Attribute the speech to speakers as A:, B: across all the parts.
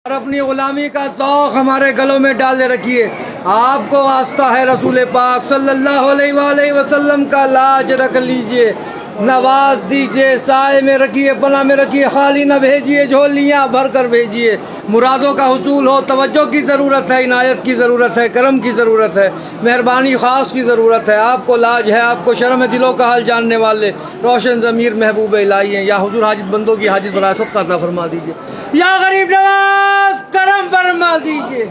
A: اور اپنی غلامی کا ذوق ہمارے گلوں میں ڈالے رکھیے. آپ کو واسطہ ہے رسول پاک صلی اللہ علیہ وآلہ وسلم کا لاج رکھ لیجئے، نواز دیجئے، سائے میں رکھیے، پناہ میں رکھیے، خالی نہ بھیجیے، جھولیاں بھر کر بھیجیے. مرادوں کا حصول ہو، توجہ کی ضرورت ہے، عنایت کی ضرورت ہے، کرم کی ضرورت ہے، مہربانی خاص کی ضرورت ہے. آپ کو لاج ہے، آپ کو شرم ہے، دلوں کا حال جاننے والے روشن ضمیر محبوب الہی ہیں. یا حضور حاجت بندوں کی حاجت برائے سب کا عطا فرما دیجیے. یا غریب نواز کرم فرما دیجیے.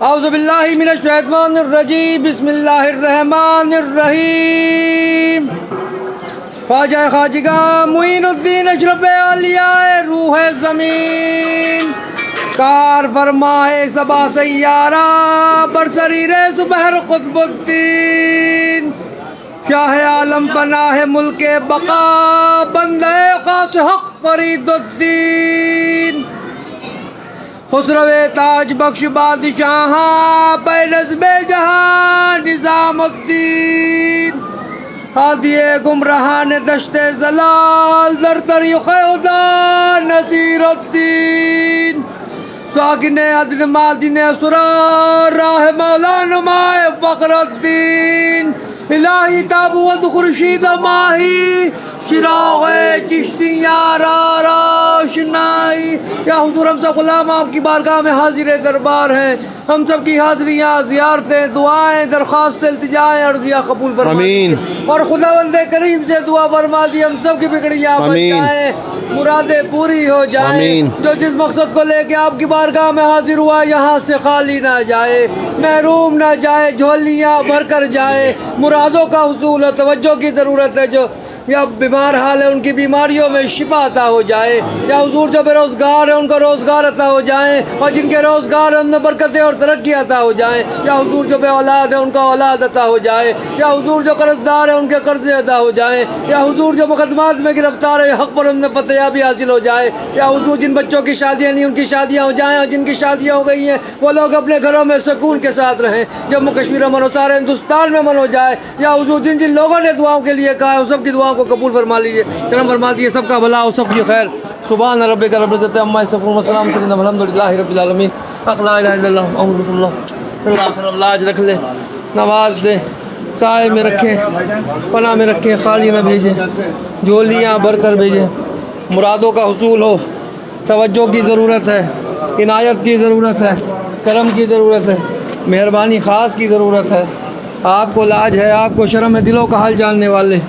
A: اعوذ باللہ من الشیطان الرجیم، بسم اللہ الرحمن الرحیم. خواجہ خواجگاں معین الدین اشرف اولیاء روح زمین، کار فرمائے صبا سیارہ برسریر سپہر قطب الدین، شاہ عالم پناہ ملک بقا بندہ خاص حق فرید الدین، خسرو تاج بخش بادشاہاں بے نظم جہاں نظام الدین، ہادی گمراہان دشت زلال در طریق خدا نصیر الدین، ساکن عدن مادن اسرار راہ مولا نمائے فقر الدین، الہی تابوت خورشید ماہی چراغ چشتیاں را روشنائی. یا حضور ہم سب غلام آپ کی بارگاہ میں حاضر دربار ہیں، ہم سب کی حاضریاں، زیارتیں، دعائیں، درخواست، التجائیں، عرضیاں قبول فرما دیجیے. اور خداوند کریم سے دعا فرما دی ہم سب کی بگڑیاں بچ جائیں، مرادیں پوری ہو جائیں. جو جس مقصد کو لے کے آپ کی بارگاہ میں حاضر ہوا یہاں سے خالی نہ جائے، محروم نہ جائے، جھولیاں بھر کر جائے. مرادوں کا حصول ہے، توجہ کی ضرورت ہے. جو یا بیمار حال ہے ان کی بیماریوں میں شفا عطا ہو جائے. یا حضور جو بے روزگار ہے ان کو روزگار عطا ہو جائیں، اور جن کے روزگار ہیں ان میں برکتیں اور ترقی عطا ہو جائیں. یا حضور جو بے اولاد ہے ان کو اولاد عطا ہو جائے. یا حضور جو قرض دار ہے ان کے قرضے ادا ہو جائیں. یا حضور جو مقدمات میں گرفتار ہے حق پر ان میں فتحیابی حاصل ہو جائے. یا حضور جن بچوں کی شادیاں نہیں ان کی شادیاں ہو جائیں، اور جن کی شادیاں ہو گئی ہیں وہ لوگ اپنے گھروں میں سکون کے ساتھ رہیں. جموں کشمیر امن ہو، سارے ہندوستان میں امن ہو جائے. یا حضور جن جن لوگوں نے دعاؤں کے لیے کہا ہے ان سب کی دعاؤں کو قبول فرما لیجیے، کرم فرما دیجیے، سب کا بھلا ہو، سب کی خیر. سبحان ربک رب العزت عما یصفون وسلام علی الحمد للہ رب العالمین. لا الہ الا اللہ محمد رسول اللہ صلی اللہ علیہ وسلم. لاج رکھ لیں، نواز دیں، سائے میں رکھیں، پناہ میں رکھیں، خالی نہ بھیجیں، جھولیاں بھر کر بھیجیں. مرادوں کا حصول ہو، توجہ کی ضرورت ہے، عنایت کی ضرورت ہے، کرم کی ضرورت ہے، مہربانی خاص کی ضرورت ہے. آپ کو لاج ہے، آپ کو شرم ہے، دلوں کا حال جاننے والے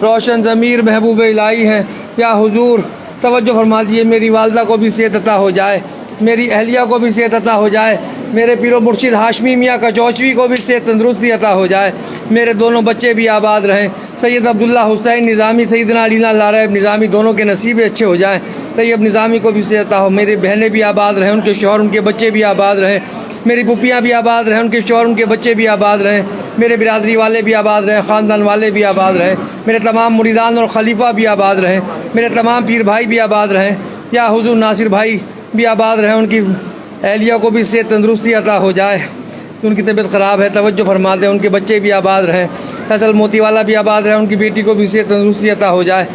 A: روشن ضمیر محبوب الہی ہیں. یا حضور توجہ فرما دیجیے، میری والدہ کو بھی صحت عطا ہو جائے، میری اہلیہ کو بھی صحت عطا ہو جائے، میرے پیر و مرشد ہاشمی میاں کا چوچوی کو بھی صحت تندرستی عطا ہو جائے، میرے دونوں بچے بھی آباد رہیں، سید عبداللہ حسین نظامی، سیدنا علینا لارب نظامی، دونوں کے نصیب اچھے ہو جائیں. طیب نظامی کو بھی صحت عطا ہو، میری بہنیں بھی آباد رہیں، ان کے شوہر ان کے بچے بھی آباد رہیں، میری پھوپھیاں بھی آباد رہیں، ان کے شوہر ان کے بچے بھی آباد رہیں، میرے برادری والے بھی آباد رہیں، خاندان والے بھی آباد رہیں، میرے تمام مریدان اور خلیفہ بھی آباد رہیں، میرے تمام پیر بھائی بھی آباد رہیں. یا حضور ناصر بھائی بھی آباد رہیں، ان کی اہلیہ کو بھی صحت تندرستی عطا ہو جائے، ان کی طبیعت خراب ہے توجہ فرما دیں، ان کے بچے بھی آباد رہیں. فیصل موتی والا بھی آباد رہیں، ان کی بیٹی کو بھی صحت تندرستی عطا ہو جائے،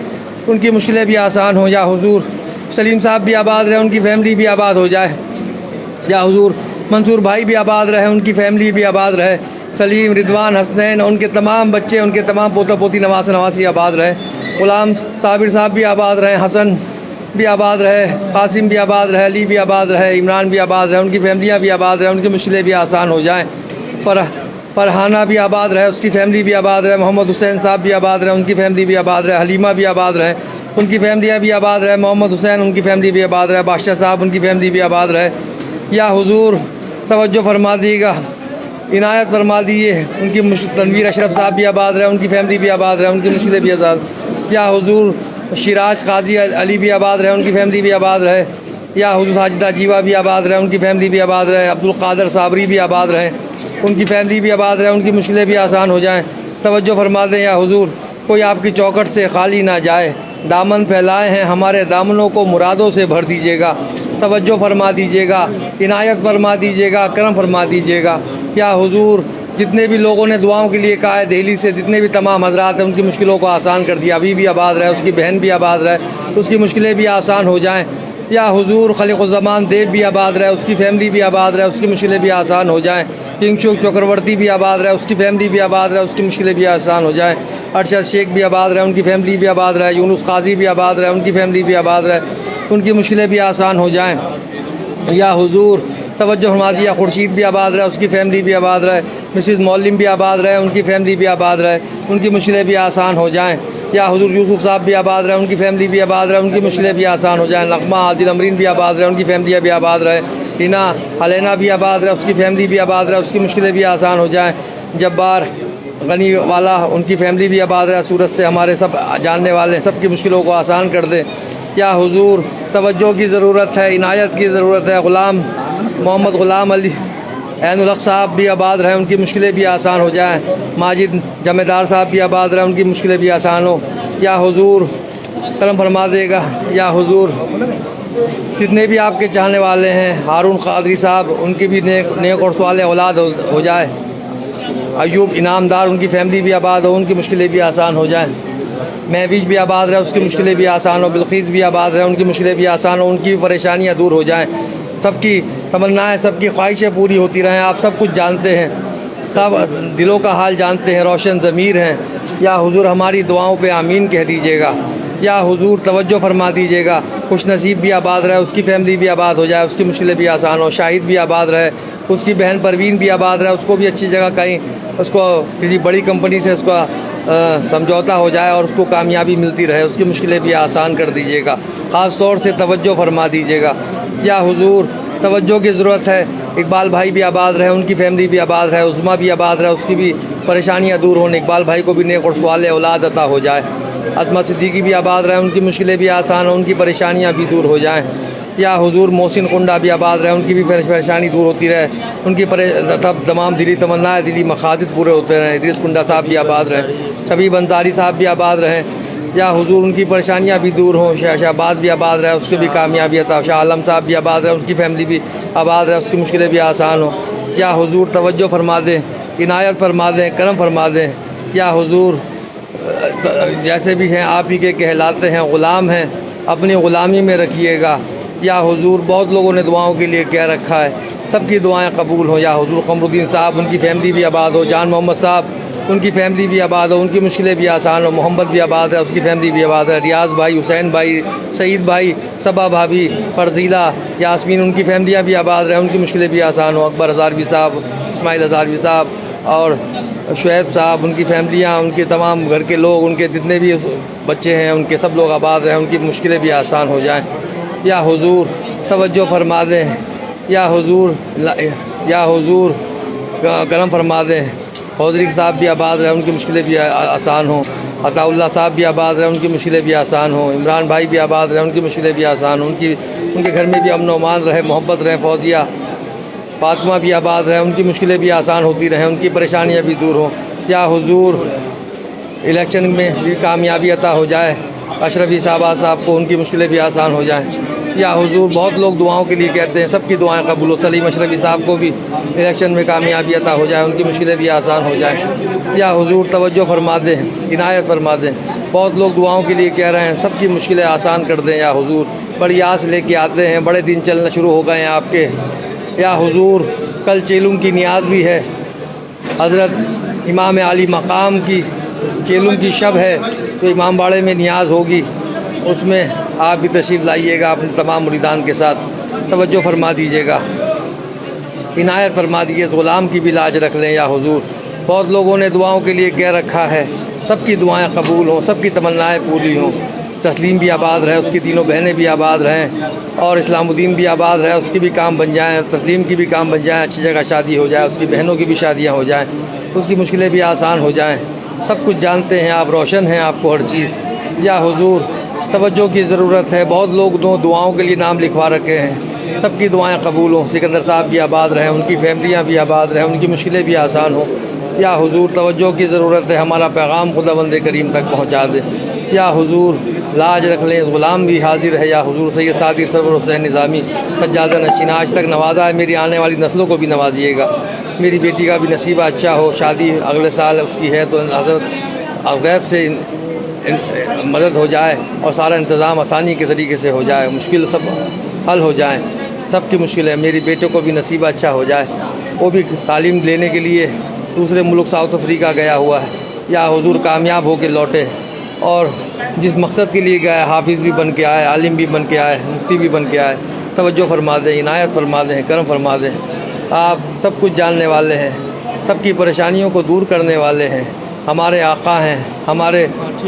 A: ان کی مشکلیں بھی آسان ہوں. یا حضور سلیم صاحب بھی آباد رہیں، ان کی فیملی بھی آباد ہو جائے. یا حضور منصور بھائی بھی آباد رہے، ان کی فیملی بھی آباد رہے. سلیم، رضوان، حسنین، ان کے تمام بچے، ان کے تمام پوتا پوتی، نواز نواسی آباد رہے. غلام صابر صاحب بھی آباد رہے، حسن بھی آباد رہے، قاسم بھی آباد رہے، علی بھی آباد رہے، عمران بھی آباد رہے، ان کی فیملیاں بھی آباد رہے، ان کی مشکلیں بھی آسان ہو جائیں. فرحانہ بھی آباد رہے، اس کی فیملی بھی آباد رہے. محمد حسین صاحب بھی آباد رہے، ان کی فیملی بھی آباد رہے. حلیمہ بھی آباد رہے، ان کی فیملیاں بھی آباد رہے. محمد حسین، ان کی فیملی بھی آباد رہے. بادشاہ صاحب، ان کی فیملی بھی آباد رہے. یا حضور توجہ فرما دیے گا، عنایت فرما دیے. ان کی تنویر اشرف صاحب بھی آباد رہے، ان کی فیملی بھی آباد رہے، ان کی مشکلیں بھی آزاد. یا حضور شیراز قاضی علی بھی آباد رہے، ان کی فیملی بھی آباد رہے. یا حضور ساجدہ جیوا بھی آباد رہے، ان کی فیملی بھی آباد رہے. عبدالقادر صابری بھی آباد رہے، ان کی فیملی بھی آباد رہے، ان کی مشکلیں بھی آسان ہو جائیں. توجہ فرما دیں. یا حضور کوئی آپ کی چوکٹ سے خالی نہ جائے، دامن پھیلائے ہیں ہمارے دامنوں کو مرادوں سے بھر دیجیے گا. توجہ فرما دیجیے گا، عنایت فرما دیجیے گا، کرم فرما دیجیے گا. یا حضور جتنے بھی لوگوں نے دعاؤں کے لیے کہا ہے دہلی سے، جتنے بھی تمام حضرات ہیں ان کی مشکلوں کو آسان کر دیا. ابھی بھی آباد رہے، اس کی بہن بھی آباد رہے، اس کی مشکلیں بھی آسان ہو جائیں. یا حضور خالق الزمان دیو بھی آباد رہے، اس کی فیملی بھی آباد رہے، اس کی مشکلیں بھی آسان ہو جائیں۔ کنگ چوک چکرورتی بھی آباد رہے، اس کی فیملی بھی آباد رہے، اس کی مشکلیں بھی آسان ہو جائیں۔ ارشد شیخ بھی آباد رہے، ان کی فیملی بھی آباد رہے۔ یونس قاضی بھی آباد رہے، ان کی فیملی بھی آباد رہے، ان کی مشکلیں بھی آسان ہو جائیں۔ یا حضور توجہ فرما دیا، خورشید بھی آباد رہے، اس کی فیملی بھی آباد رہے۔ مسز معلم بھی آباد رہے، ان کی فیملی بھی آباد رہے، ان کی مشکلیں بھی آسان ہو جائیں۔ یا حضور یوسف صاحب بھی آباد رہے، ان کی فیملی بھی آباد رہے، ان کی مشکلیں بھی آسان ہو جائیں۔ نغمہ عادل امرین بھی آباد رہے، ان کی فیملیاں بھی آباد رہے۔ حنا حلینا بھی آباد رہے، اس کی فیملی بھی آباد رہے، اس کی مشکلیں بھی آسان ہو جائیں۔ جبار غنی والا، ان کی فیملی بھی آباد رہے، سورت سے ہمارے سب جاننے والے سب کی مشکلوں کو آسان کر دے۔ یا حضور توجہ کی ضرورت ہے، عنایت کی ضرورت ہے۔ غلام محمد غلام علی عین الحق صاحب بھی آباد رہے، ان کی مشکلیں بھی آسان ہو جائیں۔ ماجد جمیدار صاحب بھی آباد رہے، ان کی مشکلیں بھی آسان ہو۔ یا حضور کرم فرما دے گا۔ یا حضور جتنے بھی آپ کے چاہنے والے ہیں، ہارون قادری صاحب، ان کی بھی نیک اور صالح اولاد ہو جائے۔ ایوب انعامدار، ان کی فیملی بھی آباد ہو، ان کی مشکلیں بھی آسان ہو جائیں۔ مہویش بھی آباد رہے، اس کی مشکلیں بھی آسان ہو۔ بلقیس بھی آباد رہے، ان کی مشکلیں بھی آسان ہو، ان کی پریشانیاں دور ہو جائیں۔ سب کی تمنائیں، سب کی خواہشیں پوری ہوتی رہیں۔ آپ سب کچھ جانتے ہیں، سب دلوں کا حال جانتے ہیں، روشن ضمیر ہیں۔ یا حضور ہماری دعاؤں پہ آمین کہہ دیجیے گا۔ یا حضور توجہ فرما دیجیے گا۔ خوش نصیب بھی آباد رہے، اس کی فیملی بھی آباد ہو جائے، اس کی مشکلیں بھی آسان ہو۔ شاہد بھی آباد رہے، اس کی بہن پروین بھی آباد رہے، اس کو بھی اچھی جگہ کہیں اس کو کسی بڑی کمپنی سے اس کا سمجھوتا ہو جائے اور اس کو کامیابی ملتی رہے، اس کی مشکلیں بھی آسان کر دیجیے گا۔ خاص طور سے توجہ فرما دیجیے گا۔ یا حضور توجہ کی ضرورت ہے۔ اقبال بھائی بھی آباد رہے، ان کی فیملی بھی آباد رہے۔ عظمیٰ بھی آباد رہے، اس کی بھی پریشانیاں دور ہونے، اقبال بھائی کو بھی نیک اور صالح اولاد عطا ہو جائے۔ عظمت صدیقی بھی آباد رہے، ان کی مشکلیں بھی آسان ہوں، ان کی پریشانیاں بھی دور ہو جائیں۔ یا حضور محسن کنڈا بھی آباد رہے، ان کی بھی پریشانی دور ہوتی رہے، ان کی تمام دلی تمنائیں، دلی مقاصد پورے ہوتے رہیں۔ ادریس کنڈا صاحب بھی آباد رہے، شبیب انصاری صاحب بھی آباد رہیں۔ یا حضور ان کی پریشانیاں بھی دور ہوں۔ شہباز بھی آباد رہے، اس کی بھی کامیابی عطا۔ شاہ عالم صاحب بھی آباد رہے، ان کی فیملی بھی آباد رہے، اس کی مشکلیں بھی آسان ہوں۔ یا حضور توجہ فرما دیں، عنایت فرما دیں، کرم فرما دیں۔ یا حضور جیسے بھی ہیں آپ ہی کے کہلاتے ہیں، غلام ہیں، اپنی غلامی میں رکھیے گا۔ یا حضور بہت لوگوں نے دعاؤں کے لیے کہہ رکھا ہے، سب کی دعائیں قبول ہوں۔ یا حضور قمر الدین صاحب، ان کی فیملی بھی آباد ہو۔ جان محمد صاحب، ان کی فیملی بھی آباد ہو، ان کی مشکلیں بھی آسان ہو۔ محمد بھی آباد ہے، اس کی فیملی بھی آباد ہے۔ ریاض بھائی، حسین بھائی، سعید بھائی، صبا بھابھی، فرزیلہ، یاسمین، ان کی فیملیاں بھی آباد رہیں، ان کی مشکلیں بھی آسان ہوں۔ اکبر ہزاروی صاحب، اسماعیل ہزاروی صاحب اور شعیب صاحب، ان کی فیملیاں، ان کے تمام گھر کے لوگ، ان کے جتنے بھی بچے ہیں، ان کے سب لوگ آباد رہیں، ان کی مشکلیں بھی آسان ہو جائیں۔ یا حضور توجہ فرما دیں۔ یا حضور کرم فرما دیں۔ حوضری صاحب بھی آباد رہے، ان کی مشکلیں بھی آسان ہوں۔ عطا اللہ صاحب بھی آباد رہے، ان کی مشکلیں بھی آسان ہوں۔ عمران بھائی بھی آباد رہے، ان کی مشکلیں بھی آسان ہوں، ان کے گھر میں بھی امن و امان رہے، محبت رہے۔ فوزیہ فاطمہ بھی آباد رہے، ان کی مشکلیں بھی آسان ہوتی رہیں، ان کی پریشانیاں بھی دور ہوں۔ یا حضور الیکشن میں بھی کامیابی عطا ہو جائے، اشرفی شہباز صاحب کو، ان کی مشکلیں بھی آسان ہو جائیں۔ یا حضور بہت لوگ دعاؤں کے لیے کہتے ہیں، سب کی دعائیں قبول ہو۔ سلیم اشرفی صاحب کو بھی الیکشن میں کامیابی عطا ہو جائے، ان کی مشکلیں بھی آسان ہو جائیں۔ یا حضور توجہ فرما دیں، عنایت فرما دیں۔ بہت لوگ دعاؤں کے لیے کہہ رہے ہیں، سب کی مشکلیں آسان کر دیں۔ یا حضور بڑی آس لے کے آتے ہیں، بڑے دن چلنا شروع ہو گئے ہیں آپ کے۔ یا حضور کل چیلم کی نیاز بھی ہے، حضرت امام علی مقام کی چیلم کی شب ہے، تو امام باڑے میں نیاز ہوگی، اس میں آپ بھی تشریف لائیے گا اپنے تمام مریدان کے ساتھ۔ توجہ فرما دیجیے گا، عنایت فرما دیجیے، غلام کی بھی لاج رکھ لیں۔ یا حضور بہت لوگوں نے دعاؤں کے لیے کہہ رکھا ہے، سب کی دعائیں قبول ہوں، سب کی تمنائیں پوری ہوں۔ تسلیم بھی آباد رہے، اس کی تینوں بہنیں بھی آباد رہیں، اور اسلام الدین بھی آباد رہے، اس کی بھی کام بن جائیں، تسلیم کی بھی کام بن جائیں، اچھی جگہ شادی ہو جائے، اس کی بہنوں کی بھی شادیاں ہو جائیں، اس کی مشکلیں بھی آسان ہو جائیں۔ سب کچھ جانتے ہیں آپ، روشن ہیں آپ کو ہر چیز۔ یا حضور توجہ کی ضرورت ہے، بہت لوگ دعاؤں کے لیے نام لکھوا رکھے ہیں، سب کی دعائیں قبول ہوں۔ سکندر صاحب بھی آباد رہیں، ان کی فیملیاں بھی آباد رہیں، ان کی مشکلیں بھی آسان ہوں۔ یا حضور توجہ کی ضرورت ہے، ہمارا پیغام خدا بند کریم تک پہنچا دے۔ یا حضور لاج رکھ لیں، غلام بھی حاضر ہے۔ یا حضور سید سعدی سرور حسین نظامی سجادہ نشین آج تک نوازا ہے، میری آنے والی نسلوں کو بھی نوازیے گا۔ میری بیٹی کا بھی نصیبہ اچھا ہو، شادی اگلے سال اس کی ہے، تو حضرت غیب سے مدد ہو جائے اور سارا انتظام آسانی کے طریقے سے ہو جائے، مشکل سب حل ہو جائیں، سب کی مشکلیں. میری بیٹے کو بھی نصیب اچھا ہو جائے، وہ بھی تعلیم لینے کے لیے دوسرے ملک ساؤتھ افریقہ گیا ہوا ہے، یا حضور کامیاب ہو کے لوٹے اور جس مقصد کے لیے گیا ہے حافظ بھی بن کے آئے، عالم بھی بن کے آئے، مفتی بھی بن کے آئے. توجہ فرما دیں، عنایت فرما دیں، کرم فرما دیں. آپ سب کچھ جاننے والے ہیں، سب کی پریشانیوں کو دور کرنے والے ہیں، ہمارے آقا ہیں، ہمارے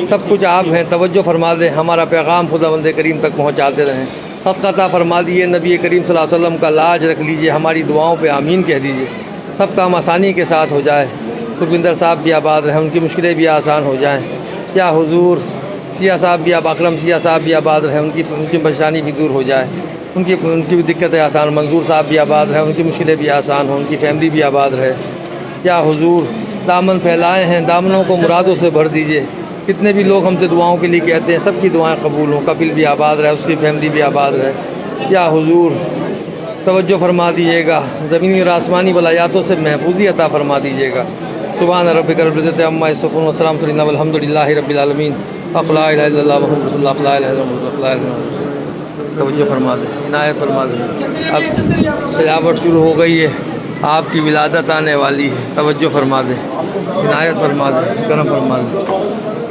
A: سب کچھ آپ ہیں. توجہ فرما دیں، ہمارا پیغام خداوند کریم تک پہنچاتے رہیں. حق عطا فرما دیے، نبی کریم صلی اللہ علیہ وسلم کا لاج رکھ لیجئے، ہماری دعاؤں پہ آمین کہہ دیجئے. سب کام آسانی کے ساتھ ہو جائے. سکھوندر صاحب بھی آباد رہیں، ان کی مشکلیں بھی آسان ہو جائیں. یا حضور سیاہ صاحب بھی اکرم سیاہ صاحب بھی آباد رہیں، ان کی پریشانی بھی دور ہو جائے، ان کی بھی دقتیں آسان. منظور صاحب بھی آباد رہیں، ان کی مشکلیں بھی آسان ہوں، ان کی فیملی بھی آباد رہے. یا حضور دامن پھیلائے ہیں، دامنوں کو مرادوں سے بھر دیجئے. کتنے بھی لوگ ہم سے دعاؤں کے لیے کہتے ہیں، سب کی دعائیں قبول ہوں. کپل بھی آباد رہے، اس کی فیملی بھی آباد رہے. یا حضور توجہ فرما دیجیے گا، زمینی اور آسمانی ولایاتوں سے محفوظی عطا فرما دیجیے گا. سبحان ربک رب العزت عما یصفون والسلام علی المرسلین والحمد للہ رب العالمین. لا الہ الا اللہ محمد رسول اللہ، لا الہ الا اللہ، لا الہ الا اللہ. توجہ فرما دیں، عنایت فرما دیں. اب سجاوٹ شروع ہو گئی ہے، آپ کی ولادت آنے والی ہے. توجہ فرما دیں، عنایت فرما دیں، کرم فرما دیں.